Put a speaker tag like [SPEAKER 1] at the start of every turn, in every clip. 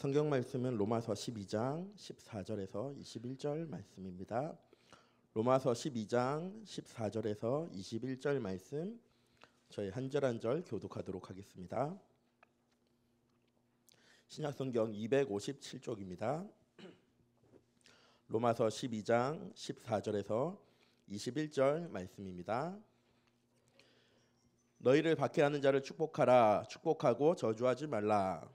[SPEAKER 1] 성경 말씀은 로마서 12장 14절에서 21절 말씀입니다. 로마서 12장 14절에서 21절 말씀 저희 한 절 한 절 교독하도록 하겠습니다. 신약성경 257쪽입니다. 로마서 12장 14절에서 21절 말씀입니다. 너희를 박해하는 자를 축복하라. 축복하고 저주하지 말라.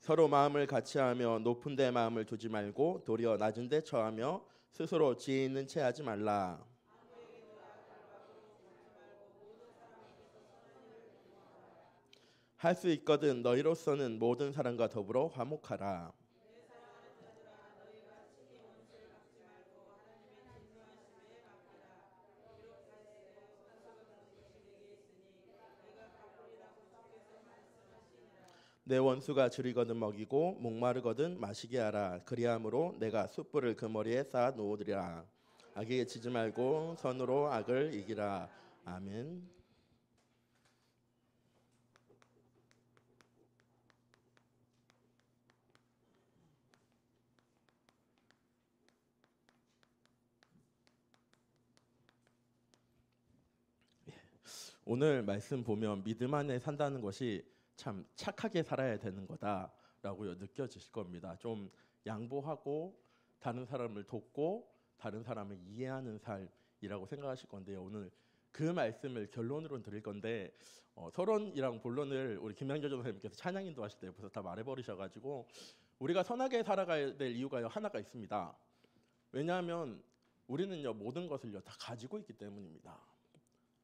[SPEAKER 1] 서로 마음을 같이하며 높은 데 마음을 두지 말고 도리어 낮은 데 처하며 스스로 지혜 있는 채 하지 말라. 할 수 있거든 너희로서는 모든 사람과 더불어 화목하라. 내 원수가 줄이거든 먹이고 목마르거든 마시게 하라. 그리함으로 내가 숯불을 그 머리에 쌓아 놓으리라. 악에게 지지 말고 선으로 악을 이기라. 아멘. 오늘 말씀 보면 믿음 안에 산다는 것이 참 착하게 살아야 되는 거다라고 느껴지실 겁니다. 좀 양보하고 다른 사람을 돕고 다른 사람을 이해하는 삶이라고 생각하실 건데요. 오늘 그 말씀을 결론으로 드릴 건데 서론이랑 본론을 우리 김양조 전사님께서 찬양 인도하실 때 벌써 다 말해버리셔가지고 우리가 선하게 살아가야 될 이유가 하나가 있습니다. 왜냐하면 우리는요 모든 것을요 다 가지고 있기 때문입니다.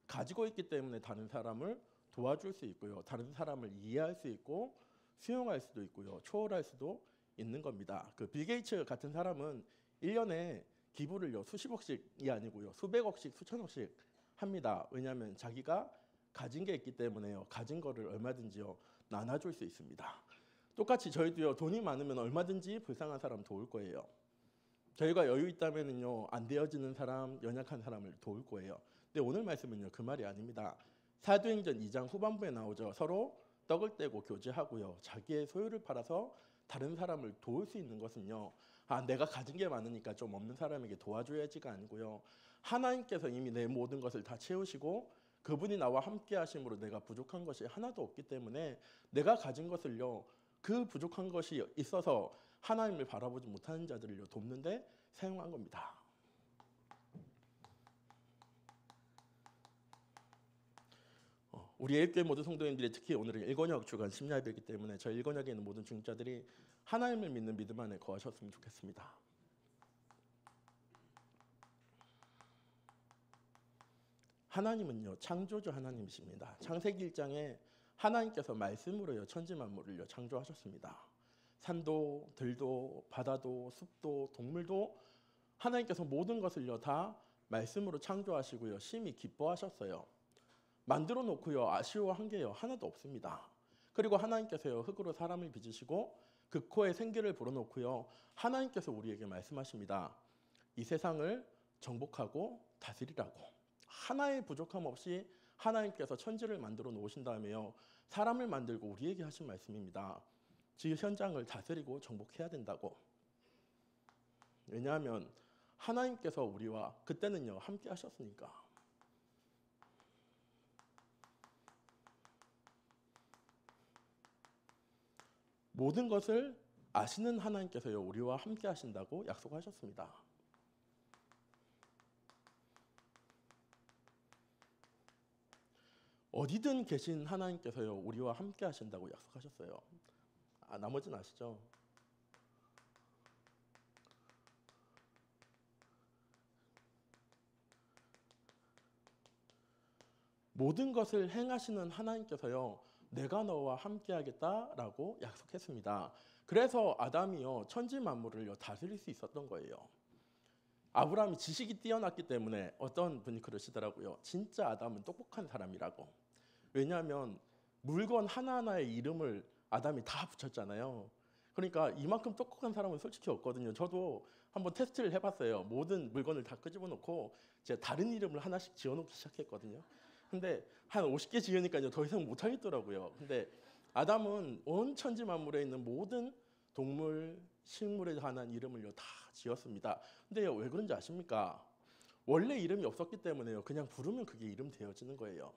[SPEAKER 1] 가지고 있기 때문에 다른 사람을 도와줄 수 있고요. 다른 사람을 이해할 수 있고 수용할 수도 있고요. 초월할 수도 있는 겁니다. 그 빌 게이츠 같은 사람은 1년에 기부를요. 수십억씩이 아니고요. 수백억씩, 수천억씩 합니다. 왜냐하면 자기가 가진 게 있기 때문에요. 가진 거를 얼마든지요. 나눠줄 수 있습니다. 똑같이 저희도요. 돈이 많으면 얼마든지 불쌍한 사람 도울 거예요. 저희가 여유 있다면은요. 안 되어지는 사람, 연약한 사람을 도울 거예요. 근데 오늘 말씀은요. 그 말이 아닙니다. 사도행전 2장 후반부에 나오죠. 서로 떡을 떼고 교제하고요. 자기의 소유를 팔아서 다른 사람을 도울 수 있는 것은요. 내가 가진 게 많으니까 좀 없는 사람에게 도와줘야지가 아니고요. 하나님께서 이미 내 모든 것을 다 채우시고 그분이 나와 함께 하심으로 내가 부족한 것이 하나도 없기 때문에 내가 가진 것을요. 그 부족한 것이 있어서 하나님을 바라보지 못하는 자들을요. 돕는데 사용한 겁니다. 우리 예입교회 모든 성도님들이 특히 오늘은 일권역 주간 심야예배이기 때문에 저 일권역에 있는 모든 중자들이 하나님을 믿는 믿음 안에 거하셨으면 좋겠습니다. 하나님은요 창조주 하나님이십니다. 창세기 1장에 하나님께서 말씀으로요 천지 만물을요 창조하셨습니다. 산도, 들도, 바다도, 숲도, 동물도 하나님께서 모든 것을요 다 말씀으로 창조하시고요 심히 기뻐하셨어요. 만들어 놓고요 아쉬워한 게요 하나도 없습니다. 그리고 하나님께서요 흙으로 사람을 빚으시고 그 코에 생기를 불어넣고요 하나님께서 우리에게 말씀하십니다. 이 세상을 정복하고 다스리라고. 하나의 부족함 없이 하나님께서 천지를 만들어 놓으신 다음에요 사람을 만들고 우리에게 하신 말씀입니다. 즉 현장을 다스리고 정복해야 된다고. 왜냐하면 하나님께서 우리와 그때는요 함께 하셨으니까. 모든 것을 아시는 하나님께서요 우리와 함께 하신다고 약속하셨습니다. 어디든 계신 하나님께서요 우리와 함께 하신다고 약속하셨어요. 나머지는 아시죠? 모든 것을 행하시는 하나님께서요 내가 너와 함께 하겠다라고 약속했습니다. 그래서 아담이요 천지 만물을요 다스릴 수 있었던 거예요. 아브라함이 지식이 뛰어났기 때문에 어떤 분이 그러시더라고요. 진짜 아담은 똑똑한 사람이라고. 왜냐하면 물건 하나하나의 이름을 아담이 다 붙였잖아요. 그러니까 이만큼 똑똑한 사람은 솔직히 없거든요. 저도 한번 테스트를 해봤어요. 모든 물건을 다 끄집어 놓고 제가 다른 이름을 하나씩 지어놓기 시작했거든요. 근데 한 50개 지으니까 이제 더 이상 못 하겠더라고요. 근데 아담은 온 천지 만물에 있는 모든 동물, 식물에 관한 이름을요 다 지었습니다. 근데요 왜 그런지 아십니까? 원래 이름이 없었기 때문에요. 그냥 부르면 그게 이름 되어지는 거예요.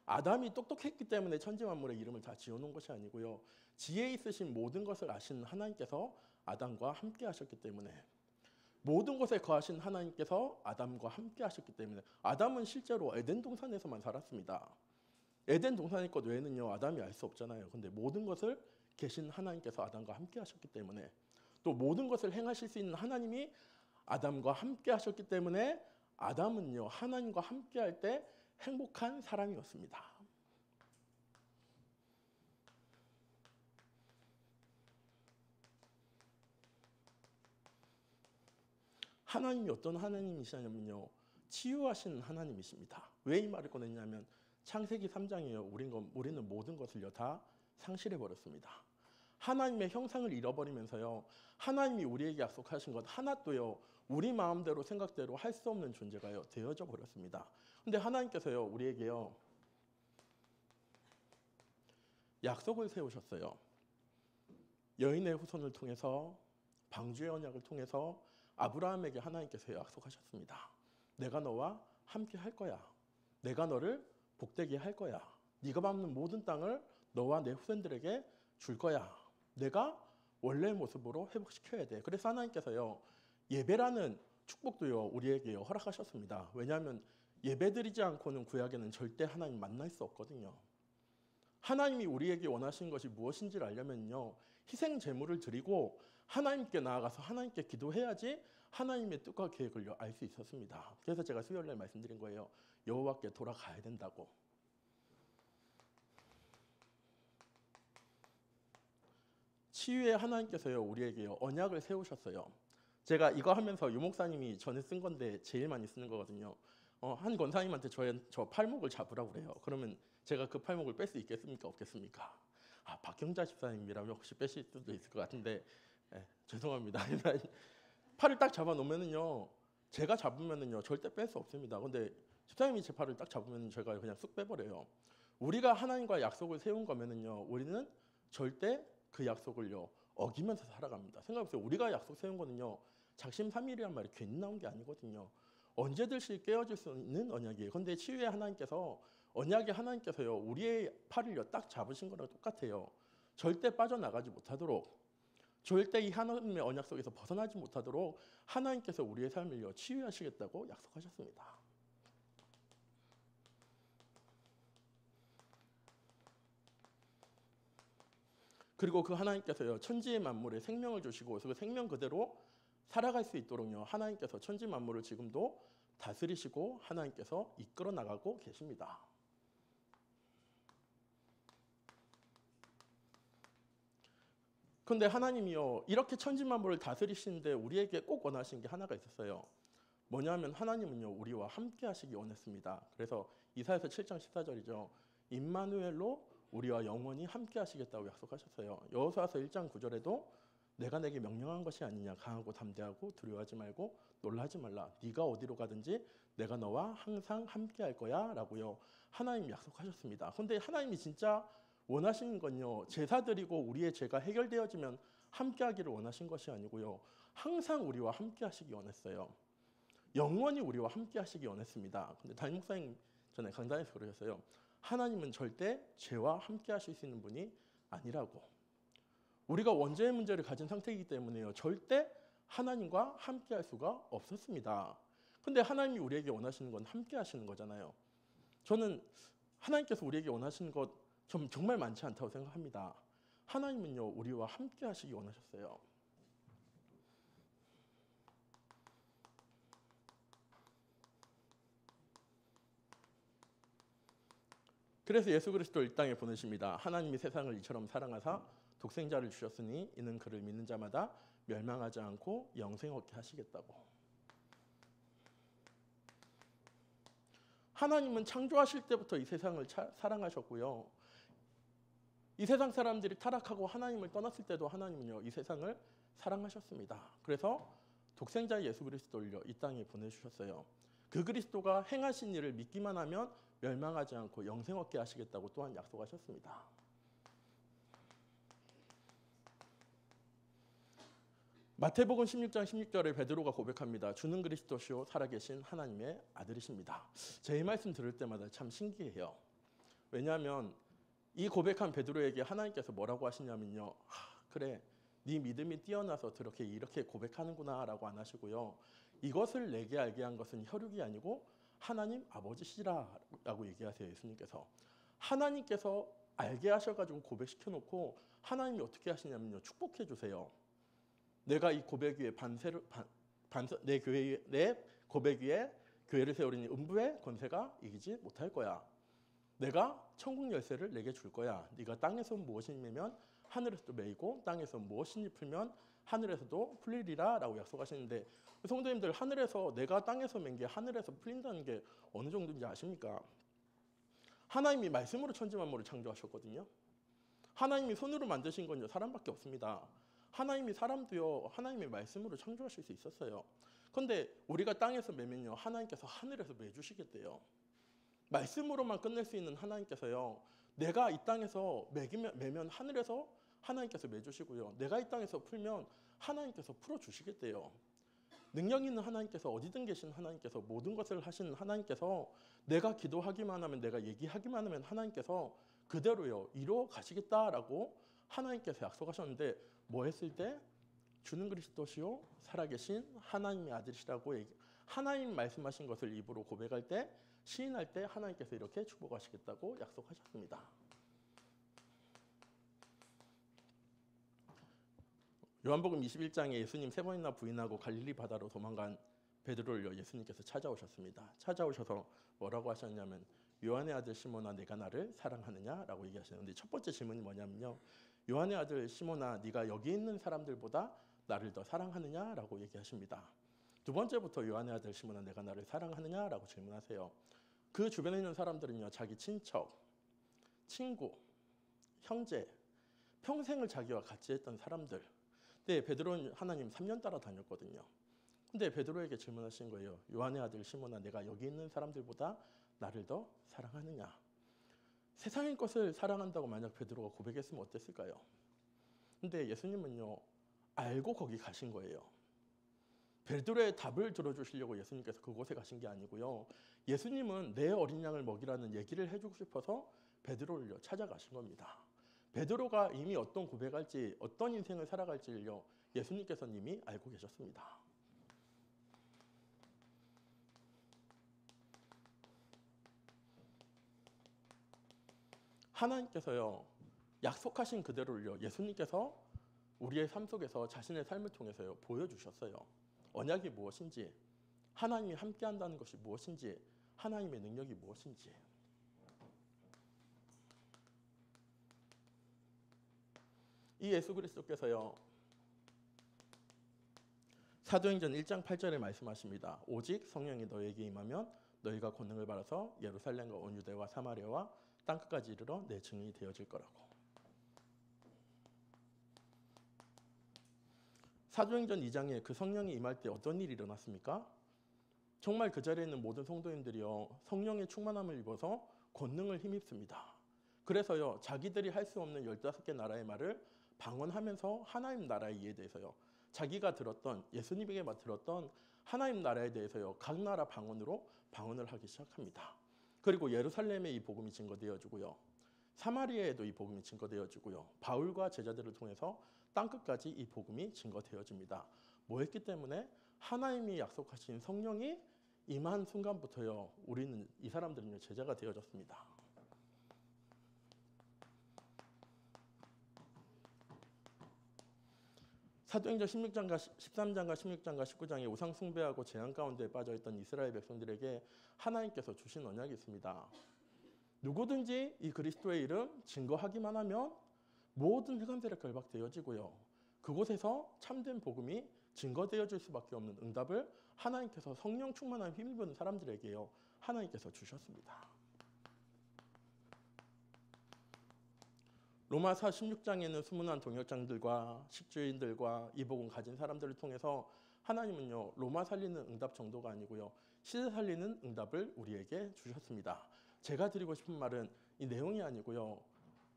[SPEAKER 1] 아담이 똑똑했기 때문에 천지 만물의 이름을 다 지어놓은 것이 아니고요. 지혜 있으신 모든 것을 아시는 하나님께서 아담과 함께 하셨기 때문에 모든 것에 거하신 하나님께서 아담과 함께 하셨기 때문에 아담은 실제로 에덴 동산에서만 살았습니다. 에덴 동산의 것 외에는요 아담이 알 수 없잖아요. 근데 모든 것을 계신 하나님께서 아담과 함께 하셨기 때문에 또 모든 것을 행하실 수 있는 하나님이 아담과 함께 하셨기 때문에 아담은요 하나님과 함께 할 때 행복한 사람이었습니다. 하나님이 어떤 하나님이시냐면요 치유하신 하나님이십니다. 왜 이 말을 꺼냈냐면 창세기 3장이에요. 우리는 모든 것을요 다 상실해 버렸습니다. 하나님의 형상을 잃어버리면서요 하나님이 우리에게 약속하신 것 하나도요 우리 마음대로 생각대로 할 수 없는 존재가요 되어져 버렸습니다. 근데 하나님께서요 우리에게요 약속을 세우셨어요. 여인의 후손을 통해서 방주의 언약을 통해서 아브라함에게 하나님께서 약속하셨습니다. 내가 너와 함께 할 거야. 내가 너를 복되게 할 거야. 네가 밟는 모든 땅을 너와 내 후손들에게 줄 거야. 내가 원래의 모습으로 회복시켜야 돼. 그래서 하나님께서요 예배라는 축복도요 우리에게요 허락하셨습니다. 왜냐하면 예배드리지 않고는 구약에는 절대 하나님 만날 수 없거든요. 하나님이 우리에게 원하시는 것이 무엇인지를 알려면요 희생 제물을 드리고 하나님께 나아가서 하나님께 기도해야지 하나님의 뜻과 계획을 알 수 있었습니다. 그래서 제가 수요일날 말씀드린 거예요. 여호와께 돌아가야 된다고. 치유의 하나님께서요 우리에게요 언약을 세우셨어요. 제가 이거 하면서 유 목사님이 전에 쓴 건데 제일 많이 쓰는 거거든요. 한 권사님한테 저 팔목을 잡으라고 그래요. 그러면 제가 그 팔목을 뺄 수 있겠습니까? 없겠습니까? 박경자 집사님이라면 혹시 빼실 수도 있을 것 같은데 죄송합니다. 팔을 딱 잡아 놓으면은요 제가 잡으면은요 절대 뺄 수 없습니다. 근데 집사님이 제 팔을 딱 잡으면 제가 그냥 쑥 빼버려요. 우리가 하나님과 약속을 세운 거면은요 우리는 절대 그 약속을요 어기면서 살아갑니다. 생각해보세요. 우리가 약속 세운 거는요 작심삼일이란 말이 괜히 나온 게 아니거든요. 언제든지 깨어질 수 있는 언약이에요. 그런데 치유의 하나님께서 언약의 하나님께서요 우리의 팔을요 딱 잡으신 거랑 똑같아요. 절대 빠져나가지 못하도록 절대 이 하나님의 언약 속에서 벗어나지 못하도록 하나님께서 우리의 삶을요 치유하시겠다고 약속하셨습니다. 그리고 그 하나님께서요 천지의 만물에 생명을 주시고 그 생명 그대로 살아갈 수 있도록요 하나님께서 천지 만물을 지금도 다스리시고 하나님께서 이끌어 나가고 계십니다. 그런데 하나님이요 이렇게 천지 만물을 다스리시는데 우리에게 꼭 원하신 게 하나가 있었어요. 뭐냐면 하나님은요 우리와 함께 하시기 원했습니다. 그래서 이사야서 7장 14절이죠. 임마누엘로 우리와 영원히 함께 하시겠다고 약속하셨어요. 여호수아서 1장 9절에도 내가 내게 명령한 것이 아니냐 강하고 담대하고 두려워하지 말고 놀라지 말라. 네가 어디로 가든지 내가 너와 항상 함께 할 거야 라고요 하나님이 약속하셨습니다. 그런데 하나님이 진짜 원하시는 건요 제사 드리고 우리의 죄가 해결되어지면 함께 하기를 원하신 것이 아니고요 항상 우리와 함께 하시기 원했어요. 영원히 우리와 함께 하시기 원했습니다. 근데 담임 목사님 전에 강단에서 그러셨어요. 하나님은 절대 죄와 함께 하실 수 있는 분이 아니라고. 우리가 원죄의 문제를 가진 상태이기 때문에요 절대 하나님과 함께 할 수가 없었습니다. 근데 하나님이 우리에게 원하시는 건 함께 하시는 거잖아요. 저는 하나님께서 우리에게 원하시는 것 정말 많지 않다고 생각합니다. 하나님은요 우리와 함께 하시기 원하셨어요. 그래서 예수 그리스도를 이 땅에 보내십니다. 하나님이 세상을 이처럼 사랑하사 독생자를 주셨으니 이는 그를 믿는 자마다 멸망하지 않고 영생 얻게 하시겠다고. 하나님은 창조하실 때부터 이 세상을 사랑하셨고요. 이 세상 사람들이 타락하고 하나님을 떠났을 때도 하나님은요 이 세상을 사랑하셨습니다. 그래서 독생자 예수 그리스도를 이 땅에 보내주셨어요. 그 그리스도가 행하신 일을 믿기만 하면 멸망하지 않고 영생 얻게 하시겠다고 또한 약속하셨습니다. 마태복음 16장 16절에 베드로가 고백합니다. 주는 그리스도시요 살아계신 하나님의 아들이십니다. 제 이 말씀 들을 때마다 참 신기해요. 왜냐하면 이 고백한 베드로에게 하나님께서 뭐라고 하시냐면요. 그래, 네 믿음이 뛰어나서 이렇게 고백하는구나 라고 안 하시고요. 이것을 내게 알게 한 것은 혈육이 아니고 하나님 아버지시라라고 얘기하세요. 예수님께서. 하나님께서 알게 하셔가지고 고백시켜놓고 하나님이 어떻게 하시냐면요. 축복해 주세요. 내가 이 고백 위에 내 고백 위에 교회를 세우리니 음부의 권세가 이기지 못할 거야. 내가 천국 열쇠를 내게 줄 거야. 네가 땅에서 무엇이 매면 하늘에서도 매이고 땅에서 무엇이 풀면 하늘에서도 풀리리라 라고 약속하시는데, 성도님들, 하늘에서 내가 땅에서 맨 게 하늘에서 풀린다는 게 어느 정도인지 아십니까? 하나님이 말씀으로 천지 만물을 창조하셨거든요. 하나님이 손으로 만드신 건요 사람밖에 없습니다. 하나님이 사람도요 하나님의 말씀으로 창조하실 수 있었어요. 그런데 우리가 땅에서 매면요 하나님께서 하늘에서 매주시겠대요. 말씀으로만 끝낼 수 있는 하나님께서요, 내가 이 땅에서 매면 하늘에서 하나님께서 매주시고요, 내가 이 땅에서 풀면 하나님께서 풀어주시겠대요. 능력 있는 하나님께서, 어디든 계신 하나님께서, 모든 것을 하시는 하나님께서, 내가 기도하기만 하면, 내가 얘기하기만 하면 하나님께서 그대로요 이루어 가시겠다라고 하나님께서 약속하셨는데, 뭐 했을 때? 주는 그리스도시요 살아계신 하나님의 아들이시라고 하나님 말씀하신 것을 입으로 고백할 때, 시인할 때 하나님께서 이렇게 축복하시겠다고 약속하셨습니다. 요한복음 21장에 예수님 3번이나 부인하고 갈릴리 바다로 도망간 베드로를 예수님께서 찾아오셨습니다. 찾아오셔서 뭐라고 하셨냐면, 요한의 아들 시몬아, 내가 나를 사랑하느냐라고 얘기하시는데, 첫 번째 질문이 뭐냐면요, 요한의 아들 시몬아, 네가 여기 있는 사람들보다 나를 더 사랑하느냐라고 얘기하십니다. 두 번째부터 요한의 아들 시몬아, 내가 나를 사랑하느냐라고 질문하세요. 그 주변에 있는 사람들은요, 자기 친척, 친구, 형제, 평생을 자기와 같이 했던 사람들. 근데 베드로는 하나님 3년 따라다녔거든요. 근데 베드로에게 질문하신 거예요. 요한의 아들 시몬아, 내가 여기 있는 사람들보다 나를 더 사랑하느냐? 세상의 것을 사랑한다고 만약 베드로가 고백했으면 어땠을까요? 근데 예수님은요, 알고 거기 가신 거예요. 베드로의 답을 들어주시려고 예수님께서 그곳에 가신 게 아니고요, 예수님은 내 어린 양을 먹이라는 얘기를 해주고 싶어서 베드로를 찾아가신 겁니다. 베드로가 이미 어떤 고백할지, 어떤 인생을 살아갈지를요 예수님께서는 이미 알고 계셨습니다. 하나님께서요 약속하신 그대로를요 예수님께서 우리의 삶 속에서 자신의 삶을 통해서요 보여주셨어요. 언약이 무엇인지, 하나님이 함께한다는 것이 무엇인지, 하나님의 능력이 무엇인지. 이 예수 그리스도께서요 사도행전 1장 8절에 말씀하십니다. 오직 성령이 너에게 임하면 너희가 권능을 받아서 예루살렘과 온 유대와 사마리아와 땅끝까지 이르러 내 증인이 되어질 거라고. 사도행전 2장에 그 성령이 임할 때 어떤 일이 일어났습니까? 정말 그 자리에 있는 모든 성도님들이요 성령의 충만함을 입어서 권능을 힘입습니다. 그래서요 자기들이 할 수 없는 15개 나라의 말을 방언하면서 하나님 나라의 이해에 대해서요, 자기가 들었던, 예수님에게 들었던 하나님 나라에 대해서요 각 나라 방언으로 방언을 하기 시작합니다. 그리고 예루살렘에 이 복음이 증거되어지고요, 사마리아에도 이 복음이 증거되어지고요, 바울과 제자들을 통해서 땅끝까지 이 복음이 증거되어집니다. 뭐 했기 때문에? 하나님이 약속하신 성령이 임한 순간부터요 우리는, 이 사람들은요 제자가 되어졌습니다. 사도행전 16장과 13장과 16장과 19장에 우상 숭배하고 재앙 가운데 빠져있던 이스라엘 백성들에게 하나님께서 주신 언약이 있습니다. 누구든지 이 그리스도의 이름 증거하기만 하면 모든 흑암들에 결박되어지고요, 그곳에서 참된 복음이 증거되어질 수밖에 없는 응답을 하나님께서 성령 충만한 힘입은 사람들에게요 하나님께서 주셨습니다. 로마서 16장에는 수문한 동역장들과 식주인들과 이 복음 가진 사람들을 통해서 하나님은요 로마 살리는 응답 정도가 아니고요 시대 살리는 응답을 우리에게 주셨습니다. 제가 드리고 싶은 말은 이 내용이 아니고요.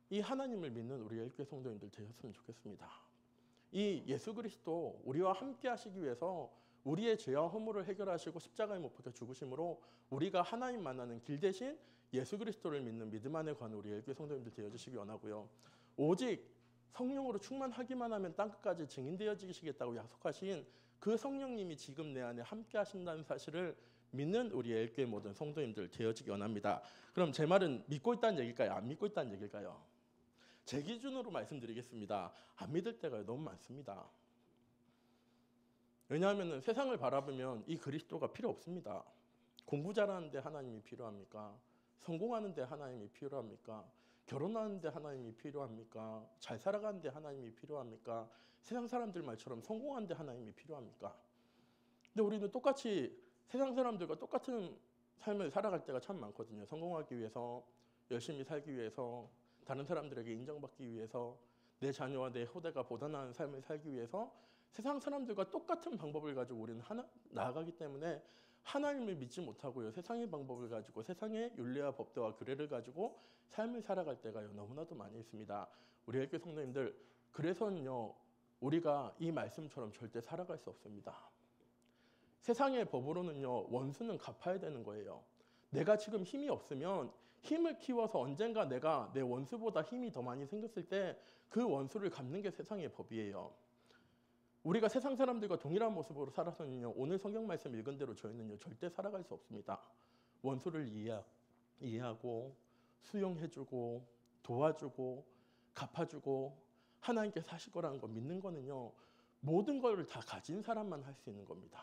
[SPEAKER 1] 이 하나님을 믿는 우리 엘교회 성도님들 되셨으면 좋겠습니다. 이 예수 그리스도 우리와 함께 하시기 위해서 우리의 죄와 허물을 해결하시고 십자가에 못 박혀 죽으심으로 우리가 하나님 만나는 길 대신 예수 그리스도를 믿는 믿음 안에 관한 우리 엘교회 성도님들 되어주시기 원하고요. 오직 성령으로 충만하기만 하면 땅끝까지 증인되어지시겠다고 약속하신 그 성령님이 지금 내 안에 함께 하신다는 사실을 믿는 우리 엘교회 모든 성도님들 되어지기 원합니다. 그럼 제 말은 믿고 있다는 얘기일까요? 안 믿고 있다는 얘기일까요? 제 기준으로 말씀드리겠습니다. 안 믿을 때가 너무 많습니다. 왜냐하면 세상을 바라보면 이 그리스도가 필요 없습니다. 공부 잘하는데 하나님이 필요합니까? 성공하는데 하나님이 필요합니까? 결혼하는데 하나님이 필요합니까? 잘 살아가는데 하나님이 필요합니까? 세상 사람들 말처럼 성공하는데 하나님이 필요합니까? 근데 우리는 똑같이 세상 사람들과 똑같은 삶을 살아갈 때가 참 많거든요. 성공하기 위해서, 열심히 살기 위해서, 다른 사람들에게 인정받기 위해서, 내 자녀와 내 후대가 보다 나은 삶을 살기 위해서 세상 사람들과 똑같은 방법을 가지고 우리는 나아가기 때문에 하나님을 믿지 못하고요. 세상의 방법을 가지고 세상의 윤리와 법도와 규례를 가지고 삶을 살아갈 때가 너무나도 많이 있습니다. 우리 엘교회 성도님들, 그래서는요. 우리가 이 말씀처럼 절대 살아갈 수 없습니다. 세상의 법으로는요. 원수는 갚아야 되는 거예요. 내가 지금 힘이 없으면 힘을 키워서 언젠가 내가 내 원수보다 힘이 더 많이 생겼을 때 그 원수를 갚는 게 세상의 법이에요. 우리가 세상 사람들과 동일한 모습으로 살아서는요. 오늘 성경 말씀 읽은 대로 저희는요. 절대 살아갈 수 없습니다. 원수를 이해하고 수용해주고 도와주고 갚아주고 하나님께 사실 거라는 거 믿는 거는요. 모든 걸 다 가진 사람만 할 수 있는 겁니다.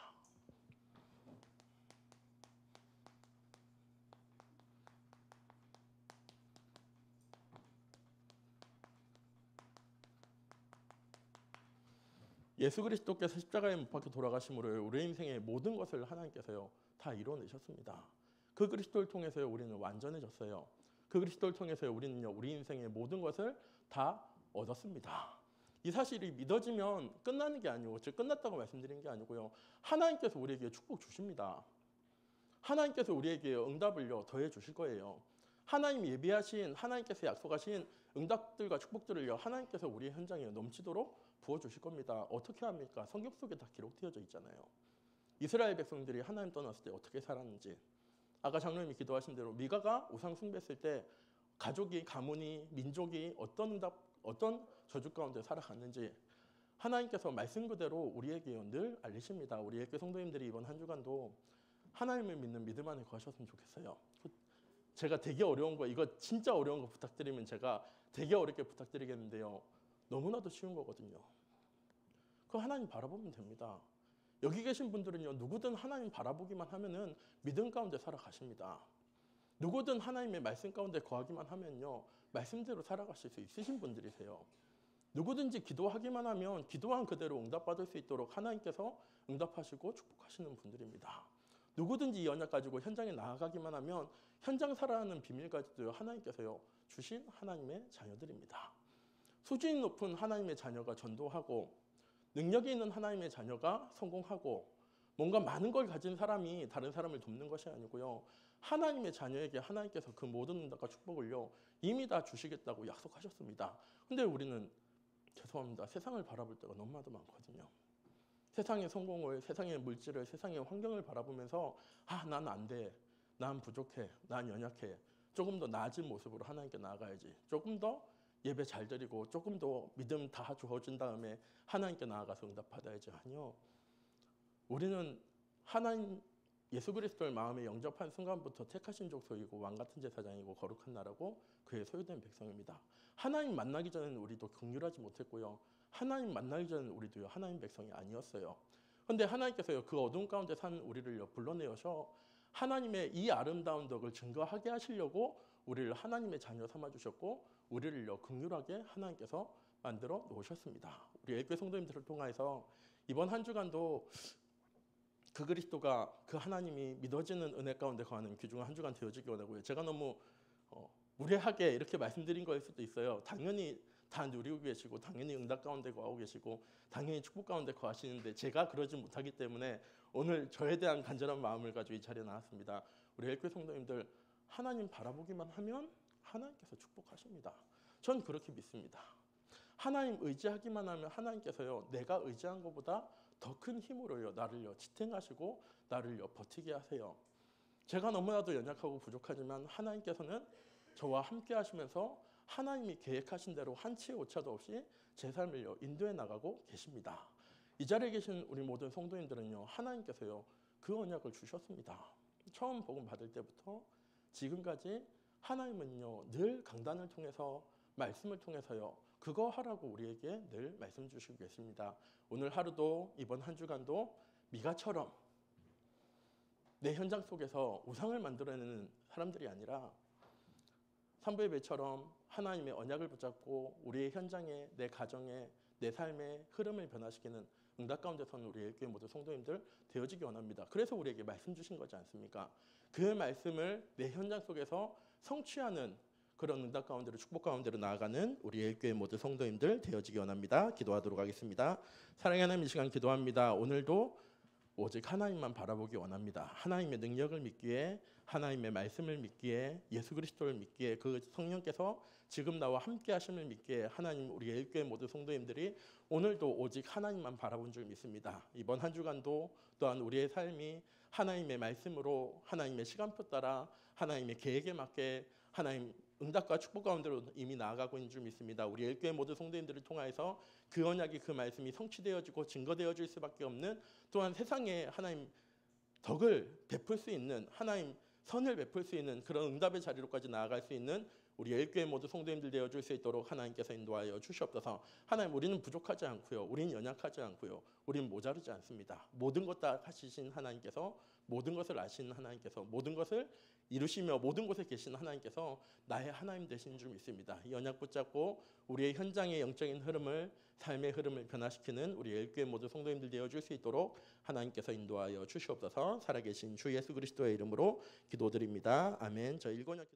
[SPEAKER 1] 예수 그리스도께서 십자가에 못 박혀 돌아가심으로 우리 인생의 모든 것을 하나님께서요 다 이뤄내셨습니다. 그 그리스도를 통해서요 우리는 완전해졌어요. 그 그리스도를 통해서요 우리는요 우리 인생의 모든 것을 다 얻었습니다. 이 사실이 믿어지면 끝나는 게 아니고 즉 끝났다고 말씀드리는 게 아니고요. 하나님께서 우리에게 축복 주십니다. 하나님께서 우리에게 응답을요 더해 주실 거예요. 하나님 예비하신 하나님께서 약속하신 응답들과 축복들을요 하나님께서 우리의 현장에 넘치도록 부어주실 겁니다. 어떻게 합니까? 성경 속에 다 기록되어져 있잖아요. 이스라엘 백성들이 하나님 떠났을 때 어떻게 살았는지, 아까 장로님이 기도하신 대로 미가가 우상 숭배했을 때 가족이, 가문이, 민족이 어떤 저주 가운데 살아갔는지 하나님께서 말씀 그대로 우리에게 늘 알리십니다. 우리 엘교회 성도님들이 이번 한 주간도 하나님을 믿는 믿음 안에 거하셨으면 좋겠어요. 제가 되게 어려운 거, 이거 진짜 어려운 거 부탁드리면 제가 되게 어렵게 부탁드리겠는데요. 너무나도 쉬운 거거든요. 그거 하나님 바라보면 됩니다. 여기 계신 분들은요. 누구든 하나님 바라보기만 하면은 믿음 가운데 살아가십니다. 누구든 하나님의 말씀 가운데 거하기만 하면요. 말씀대로 살아가실 수 있으신 분들이세요. 누구든지 기도하기만 하면 기도한 그대로 응답받을 수 있도록 하나님께서 응답하시고 축복하시는 분들입니다. 누구든지 이 언약 가지고 현장에 나아가기만 하면 현장 살아가는 비밀까지도 하나님께서요 주신 하나님의 자녀들입니다. 수준이 높은 하나님의 자녀가 전도하고 능력이 있는 하나님의 자녀가 성공하고 뭔가 많은 걸 가진 사람이 다른 사람을 돕는 것이 아니고요. 하나님의 자녀에게 하나님께서 그 모든 응답과 축복을요 이미 다 주시겠다고 약속하셨습니다. 근데 우리는 죄송합니다. 세상을 바라볼 때가 너무나도 많거든요. 세상의 성공을, 세상의 물질을, 세상의 환경을 바라보면서 난 안 돼, 난 부족해, 난 연약해, 조금 더 나아진 모습으로 하나님께 나아가야지, 조금 더 예배 잘 드리고 조금 더 믿음 다 주어준 다음에 하나님께 나아가서 응답받아야지. 아니요. 우리는 하나님 예수 그리스도를 마음에 영접한 순간부터 택하신 족속이고 왕같은 제사장이고 거룩한 나라고 그의 소유된 백성입니다. 하나님 만나기 전에는 우리도 긍휼하지 못했고요. 하나님 만나기 전에는 우리도요 하나님 백성이 아니었어요. 그런데 하나님께서요 그 어두운 가운데 사는 우리를 불러내셔 하나님의 이 아름다운 덕을 증거하게 하시려고 우리를 하나님의 자녀 삼아 주셨고 우리를요 긍휼하게 하나님께서 만들어 놓으셨습니다. 우리 엘교회 성도님들을 통해서 이번 한 주간도 그 그리스도가 그 하나님이 믿어지는 은혜 가운데 거하는 귀중한 한 주간 되어지기 원하고요. 제가 너무 무례하게 이렇게 말씀드린 거일 수도 있어요. 당연히 다 누리고 계시고 당연히 응답 가운데 거하고 계시고 당연히 축복 가운데 거하시는데 제가 그러지 못하기 때문에 오늘 저에 대한 간절한 마음을 가지고 이 자리에 나왔습니다. 우리 엘교회 성도님들 하나님 바라보기만 하면 하나님께서 축복하십니다. 전 그렇게 믿습니다. 하나님 의지하기만 하면 하나님께서요, 내가 의지한 것보다 더 큰 힘으로요, 나를요 지탱하시고 나를요 버티게 하세요. 제가 너무나도 연약하고 부족하지만 하나님께서는 저와 함께 하시면서 하나님이 계획하신 대로 한치의 오차도 없이 제 삶을요 인도해 나가고 계십니다. 이 자리에 계신 우리 모든 성도님들은요, 하나님께서요 그 언약을 주셨습니다. 처음 복음 받을 때부터 지금까지 하나님은요 늘 강단을 통해서, 말씀을 통해서요 그거 하라고 우리에게 늘 말씀 주시고 계십니다. 오늘 하루도, 이번 한 주간도 미가처럼 내 현장 속에서 우상을 만들어내는 사람들이 아니라 산부의 배처럼 하나님의 언약을 붙잡고 우리의 현장에, 내 가정에, 내 삶의 흐름을 변화시키는 응답 가운데 서는 우리 교회 모두 성도님들 되어지기 원합니다. 그래서 우리에게 말씀 주신 거지 않습니까? 그 말씀을 내 현장 속에서 성취하는 그런 응답 가운데로, 축복 가운데로 나아가는 우리 교회 모두 성도님들 되어지기 원합니다. 기도하도록 하겠습니다. 사랑의 하나님, 이 시간 기도합니다. 오늘도 오직 하나님만 바라보기 원합니다. 하나님의 능력을 믿기에, 하나님의 말씀을 믿기에, 예수 그리스도를 믿기에, 그 성령께서 지금 나와 함께 하심을 믿기에, 하나님 우리 일교회 모두 성도님들이 오늘도 오직 하나님만 바라본 줄 믿습니다. 이번 한 주간도 또한 우리의 삶이 하나님의 말씀으로, 하나님의 시간표 따라, 하나님의 계획에 맞게 하나님 응답과 축복 가운데로 이미 나아가고 있는 줄 믿습니다. 우리 일교회 모두 성도님들을 통하여서 그 언약이, 그 말씀이 성취되어지고 증거되어질 수밖에 없는, 또한 세상에 하나님 덕을 베풀 수 있는, 하나님 선을 베풀 수 있는 그런 응답의 자리로까지 나아갈 수 있는 우리 일교회 모두 성도님들 되어줄 수 있도록 하나님께서 인도하여 주시옵소서. 하나님, 우리는 부족하지 않고요, 우리는 연약하지 않고요, 우리는 모자르지 않습니다. 모든 것 다 하시신 하나님께서, 모든 것을 아시는 하나님께서, 모든 것을 이루시며 모든 곳에 계신 하나님께서 나의 하나님 되신 줄 믿습니다. 이 언약 붙잡고 우리의 현장의 영적인 흐름을, 삶의 흐름을 변화시키는 우리 일교회 모두 성도님들 되어줄 수 있도록 하나님께서 인도하여 주시옵소서. 살아계신 주 예수 그리스도의 이름으로 기도드립니다. 아멘. 저 일곤약